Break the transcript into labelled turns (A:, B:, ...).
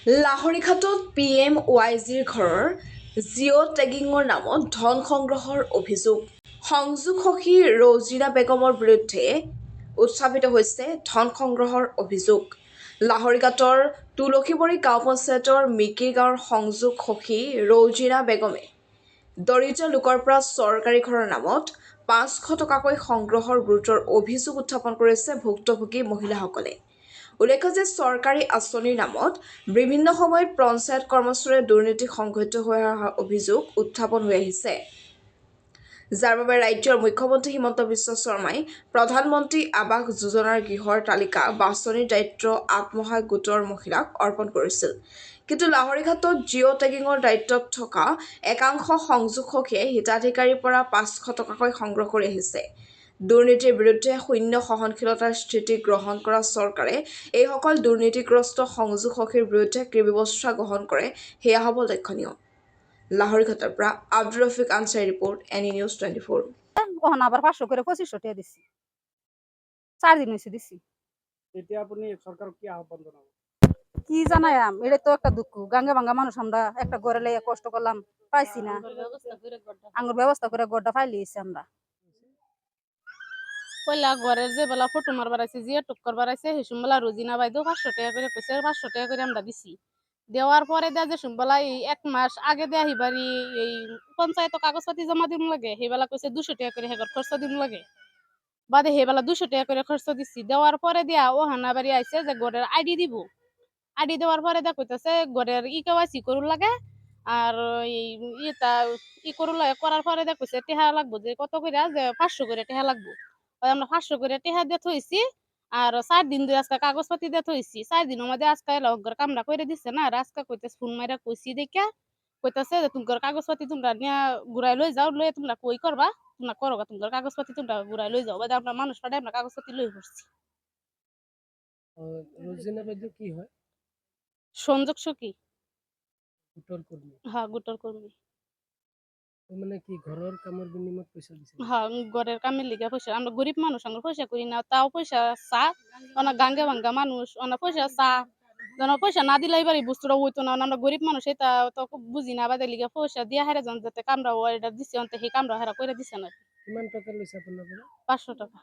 A: লাহৰীঘাটত PMYGৰ ঘৰৰ জিঅ' টেগিঙৰ নামত ধন সংগ্ৰহৰ অভিযোগ। সংযোগ সখী ৰৌজিনা বেগমৰ বিৰুদ্ধে উত্থাপিত হৈছে ধন সংগ্ৰহৰ অভিযোগ। লাহৰীঘাটৰ তুলসীবৰী গাঁও পঞ্চায়তৰ মিকিৰ গাঁৱৰ সংযোগ সখী ৰৌজিনা বেগমে দৰিদ্ৰ লোকৰ পৰা চৰকাৰী ঘৰৰ নামত 500 টকাকৈ সংগ্ৰহৰ গুৰুতৰ অভিযোগ উত্থাপন কৰিছে ভুক্তভোগী মহিলাসকলে। উল্লেখ্য যে চৰকাৰী আঁচনিৰ নামত বিভিন্ন সময়ত পঞ্চায়ত কৰ্মচাৰীৰ দুৰ্নীতি সংঘটিত হৈ অহাৰ অভিযোগ উত্থাপন হৈ আহিছে, যাৰ বাবে ৰাজ্যৰ মুখ্যমন্ত্ৰী হিমন্ত বিশ্ব শৰ্মাই প্ৰধানমন্ত্ৰী আৱাস যোজনাৰ গৃহৰ তালিকা বাছনিৰ দায়িত্ব আত্মসহায়ক গোটৰ মহিলাক অৰ্পণ কৰিছিল। কিন্তু লাহৰীঘাটত জিঅ' টেগিঙৰ দায়িত্বত থকা একাংশ সংযোগ সখীয়ে হিতাধিকাৰীৰ পৰা 500 টকাকৈ সংগ্ৰহ কৰি আহিছে। দুৰ্নীতিৰ বিৰুদ্ধে শূন্য সহনশীলতাৰ স্থিতি গ্ৰহণ কৰা চৰকাৰে এইসকল দুৰ্নীতিগ্ৰস্ত সংযোগ সখীৰ বিৰুদ্ধে কি ব্যৱস্থা গ্ৰহণ কৰে সেয়া হ'ব লক্ষণীয়। লাহৰীঘাটৰ পৰা Abdur Rafiq Ansari report, NE News 24।
B: আবার 500 করে 2500 টাকা দিছি, 4 দিন হয়েছে দিছি।
C: এতিয়া আপনি সরকারকে কি আহ্বান জানাবেন?
B: কি জানায়াম, এটা তো একটা দুঃখ। গাঙ্গে ভাঙ্গা মানুষ, আমরা একটা ঘরে লেগে কষ্ট করলাম, পাইছি না। আঙ্গুর ব্যবস্থা করে গড়টা পাইলিয়েছি আমরা।
D: পয়লা ঘরের যে বেলা ফটো মারবার আছে, যে টুক করবার আছে, সেই সময় রোজিনা বাইদেও 500 টাকা করে কইছে, 500 টাকা করে আমরা দিছি। দেওয়ার পরে দেয়া যে সমবেলা এই 1 মাস আগে দেয়া হিবারি এই পঞ্চায়েত কাগজপাতি জমা দিম লাগে, সেবেলা কইছে 200 টাকা করে হেগর খরচ দিম লাগে। বাদে সেবেলা 200 টাকা করে খরচ দিছি। দেওয়ার পরে দেয়া ও হানাবাড়ি আইছে যে ঘরের আইডি দিব। আইডি দেওয়ার পরে দেয়া কইতাছে ঘরের KYC করুন লাগে, আর এই ইটা করুন লাগে। করার পরে দেয়া কইছে টেহা লাগবো, যে কত কইরা যে 500 করে টেহা লাগবো। আমরা 500 করে টেহা দিয়ে থইছি, আর 4 দিন ধরে আজকে কাগজপাতি দিয়ে থইছি। 4 দিনের মধ্যে আজকে লগর কামরা কইরা দিছে না, আর আজকে কইতেছে ফোন মাইরা কইছি দেখা কইতাছে যে তোমার কাগজপাতি তোমরা নিয়া ঘুরাই লই যাও, লই তোমরা কই করবা, তোমরা করো, তোমার কাগজপাতি তোমরা ঘুরাই লই যাও। বাদে আমরা মানুষ পাঠাই আমরা কাগজপাতি লই পড়ছি।
C: রোজিনা বাইদেউ কি হয়?
D: সংযোগ সখী।
C: গোটর কর্মী।
D: হ্যাঁ, গোটর কর্মী।
C: মানে কি ঘরের কামের বিনিময়ে পয়সা দিছে?
D: হ্যাঁ, ঘরের কামের লিগা পয়সা। আমরা গরিব মানুষ, আমরা পয়সা করি না, তাও পয়সা চা। অনেক গাঙ্গে ভাঙ্গা মানুষ, অনেক পয়সা চা। পয়সা না দিলে এবার এই বস্তুটা হইতো না। আমরা গরিব মানুষ, এটা তো বুঝি না। বাদে লিগা পয়সা দিয়া হারা যান, যাতে কামরা এটা দিছে, অন্তে সেই কামরা হারা কইরা দিছে না।
C: কিমান টাকা লইছে আপনার?
D: 500 টাকা।